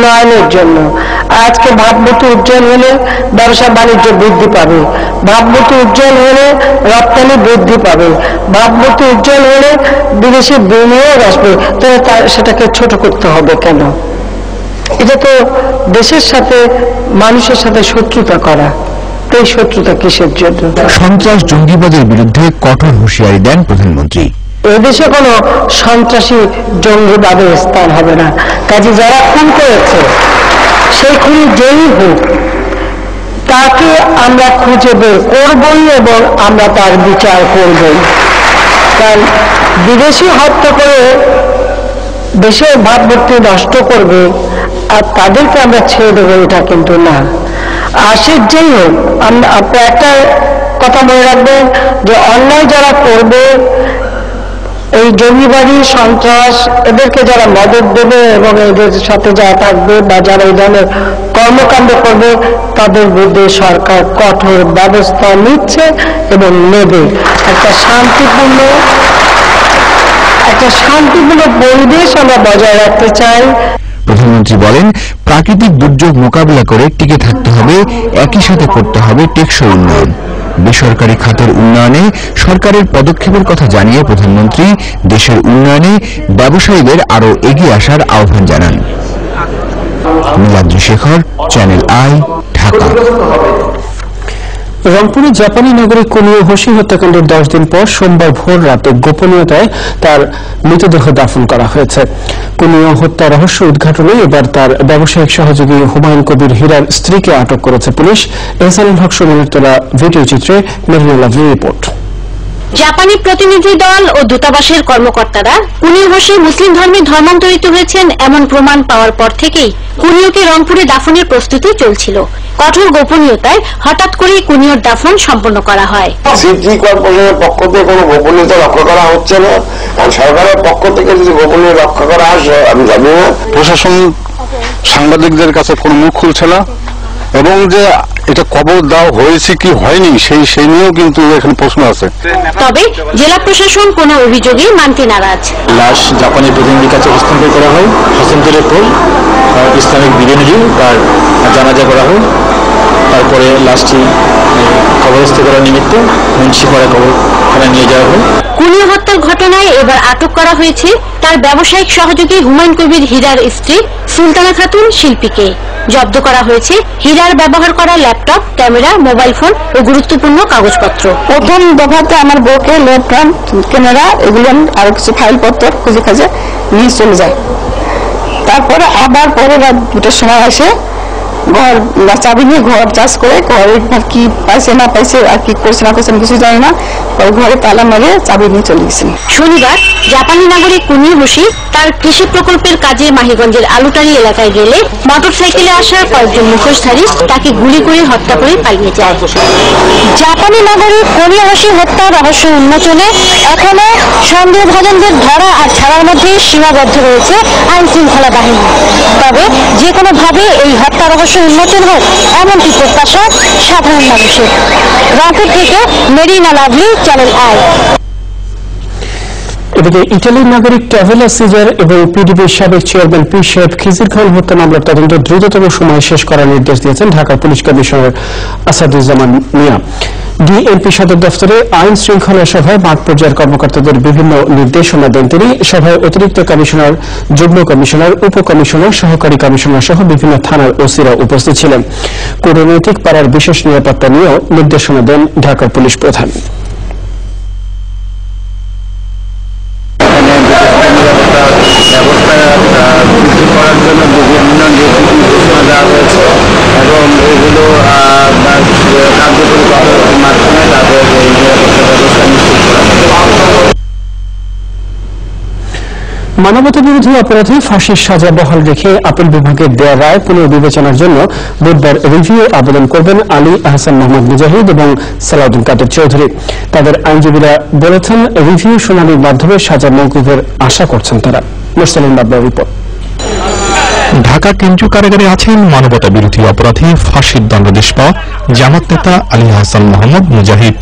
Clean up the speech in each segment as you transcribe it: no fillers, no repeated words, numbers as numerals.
উন্নয়নের জন্য। আজকে ভাবমূর্তি উজ্জ্বল হলে ব্যবসা বাণিজ্য বৃদ্ধি পাবে, ভাবমূর্তি উজ্জ্বল হলে রপ্তানি বৃদ্ধি পাবে, ভাবমূর্তি উজ্জ্বল হলে বিদেশি বিনিয়োগ আসবে। তো সেটাকে ছোট করতে হবে কেন? এটা তো দেশের সাথে মানুষের সাথে শত্রুতা করা। এই শত্রুতা কিসের জন্য? সন্ত্রাস জঙ্গিবাদের বিরুদ্ধে কঠোর হুঁশিয়ারি দেন প্রধানমন্ত্রী। এদেশে কোনো সন্ত্রাসী জঙ্গিবাদের স্থান হবে না। কাজে যারা খুন করেছে সেই খুনি যেই হোক তাকে আমরা খুঁজে বের করবই এবং আমরা তার বিচার করবই। কারণ বিদেশি হত্যা করে দেশের ভাবমূর্তি নষ্ট করবে আর তাদেরকে আমরা ছেড়ে দেবো, এটা কিন্তু না। আর সে যেই হোক, আপনি একটা কথা মনে রাখবেন যে অন্যায় যারা করবে, এই জঙ্গিবাদী সন্ত্রাস এদেরকে যারা মদত দেবে এবং এদের সাথে যারা থাকবে বা যারা এই ধরনের কর্মকাণ্ড করবে তাদের বিরুদ্ধে সরকার কঠোর ব্যবস্থা নিচ্ছে এবং নেবে। একটা শান্তিপূর্ণ পরিবেশ আমরা বজায় রাখতে চাই। প্রধানমন্ত্রী বলেন, প্রাকৃতিক দুর্যোগ মোকাবিলা করে টিকে থাকতে হবে, একই সাথে করতে হবে টেকসই উন্নয়ন। বেসরকারি খাতের উন্নয়নে সরকারের পদক্ষেপের কথা জানিয়ে প্রধানমন্ত্রী দেশের উন্নয়নে ব্যবসায়ীদের আরও এগিয়ে আসার আহ্বান জানান। Niladri Shekhar, channel I, Dhaka. রংপুরে জাপানি নাগরিক কুনিও হোশি হত্যাকাণ্ডের 10 দিন পর সোমবার ভোর রাতে গোপনীয়তায় তার মৃতদেহ দাফন করা হয়েছে। কুনিও হত্যা রহস্য উদ্ঘাটনে এবার তার ব্যবসায়িক সহযোগী হুমায়ুন কবির হীরার স্ত্রীকে আটক করেছে পুলিশ। এহসানুল হক সুমনের তোলা ভিডিও চিত্রে মেরিনা লাভলির রিপোর্ট। জাপানি প্রতিনিধি দল ও দূতাবাসের কর্মকর্তারা কুনিও হোশি মুসলিম ধর্মে ধর্মান্তরিত হয়েছেন এমন প্রমাণ পাওয়ার পর থেকেই কুনিওকে রংপুরে দাফনের প্রস্তুতি চলছিল। কঠোর গোপনীয়তায় হঠাৎ করেই কুনিওর দাফন সম্পন্ন করা হয়। সিটি কর্পোরেশনের পক্ষ থেকে কোনো গোপনীয়তা রক্ষা করা হচ্ছে না, আর সরকারের পক্ষ থেকে যদি গোপনীয়তা রক্ষা করা আসে আমি জানি না। প্রশাসন সাংবাদিকদের কাছে কোনো মুখ খুলছে না এবং যে এটা কবর দেওয়া হয়েছে কি হয়নি সেই নিয়েও কিন্তু এখানে প্রশ্ন আছে। তবে জেলা প্রশাসন কোনো অভিযোগই মানতে নারাজ। লাশ জাপানি প্রতিনিধির কাছে হস্তান্তর করা হয়, হস্তান্তরের পর ইসলামিক বিধিনিধি তার জানাজা করা হয়। তারপরে লাশটি কবরস্থ করার নিমিত্তে মুন্সিপাড়া কবরখানায় নিয়ে যাওয়া হয়। কুনিও হত্যার ঘটনায় এবার আটক করা হয়েছে তার ব্যবসায়িক সহযোগী হুমায়ুন কবির হীরার স্ত্রী সুলতানা খাতুন শিল্পীকে। জব্দ করা হয়েছে হীরার ব্যবহার করা ল্যাপটপ, ক্যামেরা, মোবাইল ফোন ও গুরুত্বপূর্ণ কাগজপত্র। প্রথম দফাতে আমার বউকে ল্যাপটপ, ক্যামেরা এগুলো আরো কিছু ফাইলপত্র খুঁজে খুঁজে নিয়ে চলে যায়। তারপরে আবার পরে রাত 2টার সময় আসে, ঘর চাবি নিয়ে ঘর চাষ করে ঘরে কি পাইছে না পাইছে আর কি করছে না করছে কিছু জানি না, ঘরে তালা মারে চাবি নিয়ে চলে গেছেন। শনিবার জাপানি নাগরিক কুনিও হোশি তার কৃষি প্রকল্পের কাজে মাহিগঞ্জের আলুটারি এলাকায় গেলে মোটরসাইকেলে আসা কয়েকজন মুখোশধারী তাকে গুলি করে হত্যা করে পালিয়ে যায়। জাপানি নাগরিক কুনিও হোশি হত্যা রহস্য উন্মোচনে এখনো সন্দেহভাজনদের ধরা আর ছাড়ার মধ্যে সীমাবদ্ধ রয়েছে আইন শৃঙ্খলা বাহিনী। তবে যে কোনো ভাবে এই হত্যা রহস্য উন্মোচন হোক এমনটি প্রত্যাশা সাধারণ মানুষের। রংপুর থেকে মেরিনা লাভলি, চ্যানেল আই। এদিকে ইটালির নাগরিক ট্রাভেলার সিজার এবং পিডিবির সাবেক চেয়ারম্যান পি শেখ খিজির খান হত্যা মামলার তদন্ত দ্রুততম সময়ে শেষ করার নির্দেশ দিয়েছেন ঢাকা পুলিশ কমিশনার আসাদুজ্জামান মিয়া। ডিএমপি সদর দফতরে আইন শৃঙ্খলা সভায় মাঠ পর্যায়ের কর্মকর্তাদের বিভিন্ন নির্দেশনা দেন তিনি। সভায় অতিরিক্ত কমিশনার, যুগ্ম কমিশনার, উপকমিশনার, সহকারী কমিশনার সহ বিভিন্ন থানার ওসিরা উপস্থিত ছিলেন। কূটনৈতিক পাড়ার বিশেষ নিরাপত্তা নিয়েও নির্দেশনা দেন ঢাকার পুলিশ প্রধান। মানবতা বিরোধী অপরাধে ফাঁসির সাজা বহাল রেখে আপিল বিভাগের দেয়া রায় পুনর্বিবেচনার জন্য বুধবার রিভিউ আবেদন করবেন আলী আহসান মোহাম্মদ মুজাহিদ এবং সালাউদ্দিন কাদের চৌধুরী। তাদের আইনজীবীরা বলেছেন, রিভিউ শুনানির মাধ্যমে সাজা মওকুফের আশা করছেন তারা। মুরসালিন বাবলার রিপোর্ট। ঢাকা কেন্দ্রীয় কারাগারে আছেন মানবতা বিরোধী অপরাধে ফাঁসির দণ্ডাদেশ পাওয়া জামাত নেতা আলী হাসান মোহাম্মদ মুজাহিদ।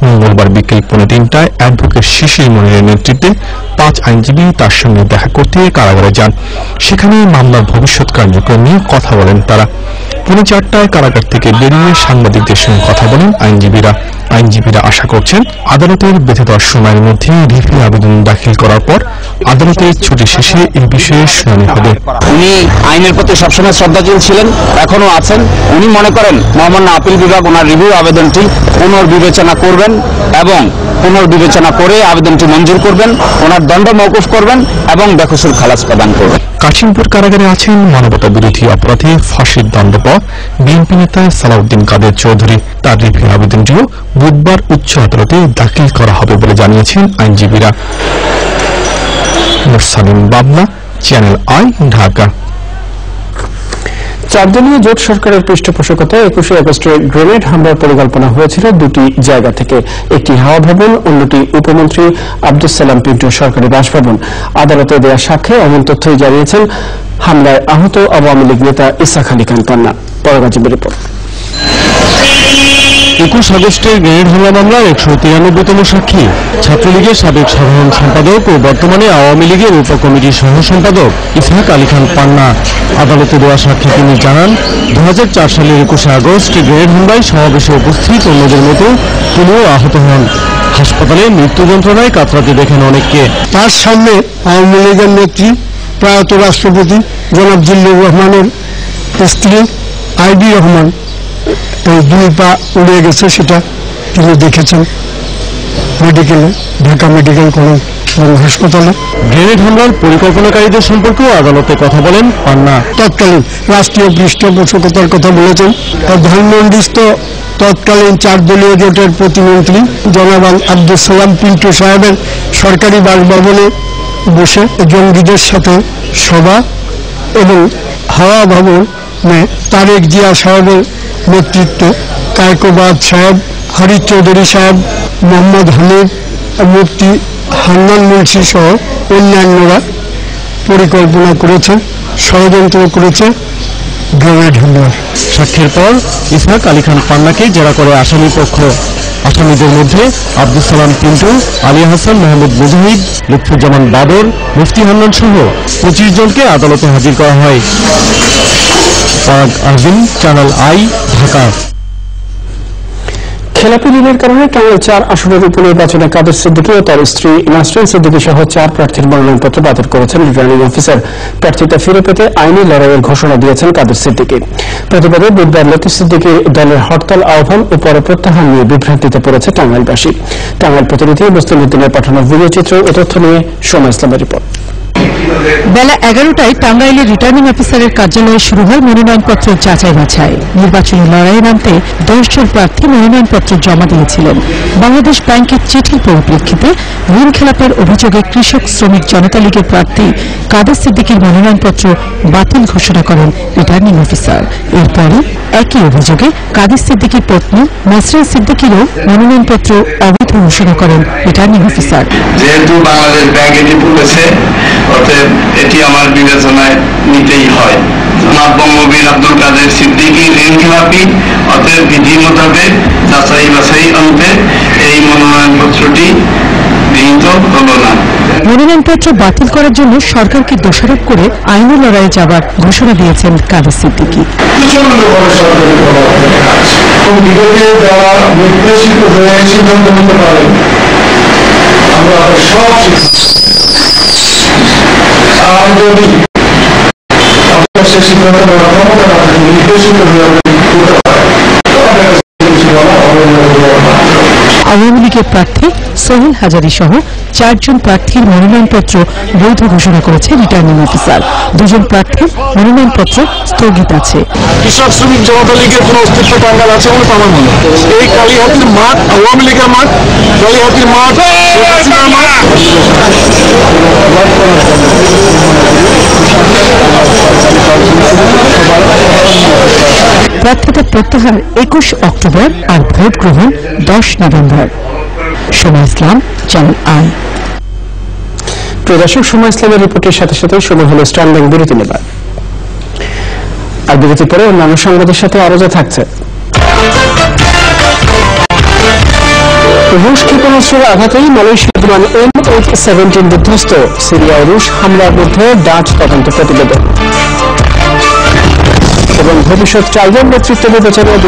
মঙ্গলবার বিকেল 3:30টায় অ্যাডভোকেট শিশির মনিরের নেতৃত্বে 5 আইনজীবী তার সঙ্গে দেখা করতে কারাগারে যান। সেখানে মামলার ভবিষ্যৎ কার্যক্রম নিয়ে কথা বলেন তারা। 4:30টায় কারাগার থেকে বেরিয়ে সাংবাদিকদের সঙ্গে কথা বলেন আইনজীবীরা আশা করছেন আদালতের বেঁধে দেওয়ার সময়ের মধ্যে রিভিউ আবেদন দাখিল করার পর আদালতের ছুটি শেষে এই বিষয়ে শুনানি হবে। উনি আইনের প্রতি সবসময় শ্রদ্ধাশীল ছিলেন, এখনো আছেন। উনি মনে করেন মহামান্য আপিল বিভাগ ওনার রিভিউ আবেদনটি পুনর্বিবেচনা করবেন এবং পুনর্বিবেচনা করে আবেদনটি মঞ্জুর করবেন, ওনার দণ্ড মওকুফ করবেন এবং বেকসুর খালাস প্রদান করবেন। কাশিমপুর কারাগারে আছেন মানবতা বিরোধী অপরাধে ফাঁসির দণ্ড পাওয়া বিএনপি নেতা সালাউদ্দিন কাদের চৌধুরী। তার রিভিউ আবেদনটিও বুধবার উচ্চ আদালতে দাখিল করা হবে বলে জানিয়েছেন আইনজীবীরা। মুরসালিম বাবলা, চ্যানেল আই, ঢাকা। 4 দলীয় জোট সরকারের পৃষ্ঠপোষকতায় 21শে আগস্টে গ্রেনেড হামলার পরিকল্পনা হয়েছিল দুটি জায়গা থেকে, একটি হাওয়া ভবন, অন্যটি উপমন্ত্রী আব্দুস সালাম পিন্টুর সরকারি বাসভবন। আদালতে দেয়া সাক্ষ্যে এমন তথ্যই জানিয়েছেন হামলায় আহত আওয়ামী লীগ নেতা ইসাক আলী খান পান্না। পরগাজীবের রিপোর্ট। 21 আগস্টের গ্রেনেড হামলা মামলার 193তম সাক্ষী ছাত্রলীগের সাবেক সাধারণ সম্পাদক ও বর্তমানে আওয়ামী লীগের উপকমিটির সহ সম্পাদক ইসহাক আলী খান পান্না। আদালতে দেওয়া সাক্ষী তিনি জানান, 2004 সালের 21শে আগস্ট গ্রেনেড হামলায় সমাবেশে উপস্থিত অন্যদের মতো তিনিও আহত হন। হাসপাতালে মৃত্যু যন্ত্রণায় কাতরাতে দেখেন অনেককে। তার সামনে আওয়ামী লীগের নেত্রী প্রয়াত রাষ্ট্রপতি জনাব জিল্লুর রহমানের স্ত্রী আইডি রহমান এই 2 পা উড়ে গেছে, সেটা তিনি দেখেছেন মেডিকেলে, ঢাকা মেডিকেল কলেজ এবং হাসপাতালে। গ্রেনেড হামলার পরিকল্পনাকারীদের সম্পর্কেও আদালতে কথা বলেন পান্না। তৎকালীন রাষ্ট্রীয় পৃষ্ঠপোষকতার কথা বলেছেন। ধানমন্ডিস্থ তৎকালীন 4 দলীয় জোটের প্রতিমন্ত্রী জনাব আব্দুস সালাম পিন্টু সাহেবের সরকারি বাসভবনে বসে জঙ্গিদের সাথে সভা এবং হাওয়া ভবনে তারেক জিয়া সাহেবের নেতৃত্বে কায়কোবাদ সাহেব, হরিশ চৌধুরী সাহেব, মোহাম্মদ হানিফ, মুফতি হান্নান মুন্সি সহ অন্যান্যরা পরিকল্পনা করেছে, ষড়যন্ত্র করেছে গ্রেনেড হামলার। সাক্ষীর পর ইসহাক আলী খান পান্নাকে জেরা করে আসামি পক্ষ। আসামিদের মধ্যে আব্দুস সালাম পিন্টু, আলী হাসান মোহাম্মদ মুজাহিদ, লুৎফুজ্জামান বাবর, মুফতি হান্নান সহ 25 জনকে আদালতে হাজির করা হয়। ফারাগ আরভিন, চ্যানেল আই, ঢাকা। খেলাপি ঋণের কারণে টাঙ্গাইল 4 আসনের উপনির্বাচনে কাদের সিদ্দিকী ও তার স্ত্রী নাসরিন সিদ্দিকী সহ 4 প্রার্থীর মনোনয়নপত্র বাতিল করেছেন রিটার্নিং অফিসার। প্রার্থিতা ফিরে পেতে আইনি লড়াইয়ের ঘোষণা দিয়েছেন কাদের সিদ্দিকী। প্রতিবাদে বুধবার লতিফ সিদ্দিকী দলের হরতাল আহ্বান ও পরে প্রত্যাহার নিয়ে বিভ্রান্তিতে পড়েছে টাঙ্গাইলবাসী। টাঙ্গাইল প্রতিনিধি মুস্তাফিজুদ্দিনের পাঠানো ভিডিও চিত্র ও তথ্য নিয়ে সোমা ইসলামের রিপোর্ট। বেলা 11টায় টাঙ্গাইলের রিটার্নিং অফিসারের কার্যালয়ে শুরু হয় মনোনয়নপত্র যাচাই বাছাই। নির্বাচনী লড়াইয়ে নামতে 10 জন প্রার্থী মনোনয়নপত্র জমা দিয়েছিলেন। বাংলাদেশ ব্যাংকের চিঠির পরিপ্রেক্ষিতে ঋণ খেলাপের অভিযোগে কৃষক শ্রমিক জনতা লীগের প্রার্থী কাদের সিদ্দিকীর মনোনয়নপত্র বাতিল ঘোষণা করেন রিটার্নিং অফিসার। এরপরই একই অভিযোগে কাদের সিদ্দিকীর পত্নী নাসরিন সিদ্দিকীরও মনোনয়নপত্র অবৈধ ঘোষণা করেন রিটার্নিং অফিসার। যেহেতু বাংলাদেশ ব্যাংক এটি বলেছে, অতএব এটি আমার বিবেচনায় নিতেই হয়। জনাব বঙ্গবীর আব্দুল কাদের সিদ্দিকী ঋণ খেলাপি, অতএব বিধি মোতাবেক যাচাই বাছাই অন্তে এই মনোনয়নপত্রটি গৃহীত হল না। মনোনয়নপত্র বাতিল করার জন্য সরকারকে দোষারোপ করে আইনি লড়াইয়ে যাবার ঘোষণা দিয়েছেন কাদের সিদ্দিকী। আওয়ামী লীগের প্রার্থী সোহেল হাজারী সহ 4 জন প্রার্থীর মনোনয়নপত্র বৈধ ঘোষণা করেছে রিটার্নিং অফিসার। 2 জন প্রার্থীর মনোনয়নপত্র স্থগিত আছে। কৃষক শ্রমিক জনতা লীগের কোন অস্তিত্ব টাঙ্গাইল আছে বলে আমার মনে হয়। এই কালীহাতির মাঠ আওয়ামী লীগের মাঠ, কালীহাতির মাঠ প্রার্থিতা প্রত্যাহার 21 অক্টোবর আর ভোট গ্রহণ 10 November. Soma Islam, channel I. প্রিয় দর্শক, সোমা ইসলামের রিপোর্টের সাথে সাথে সময় হলো স্টার ব্যাংক বিরতি নেবার। আর বিরতি পরে অন্যান্য সংবাদের সাথে আরো যা থাকছে। রুশ ক্ষেপণাস্ত্রের আঘাতেই মালয়েশিয়ার বিমান MH17 বিধ্বস্ত। সিরিয়ায় রুশ হামলার মধ্যে ডাচ তদন্ত প্রতিবেদন এবং ভবিষ্যৎ 4 জন নেতৃত্ব বিবেচনায়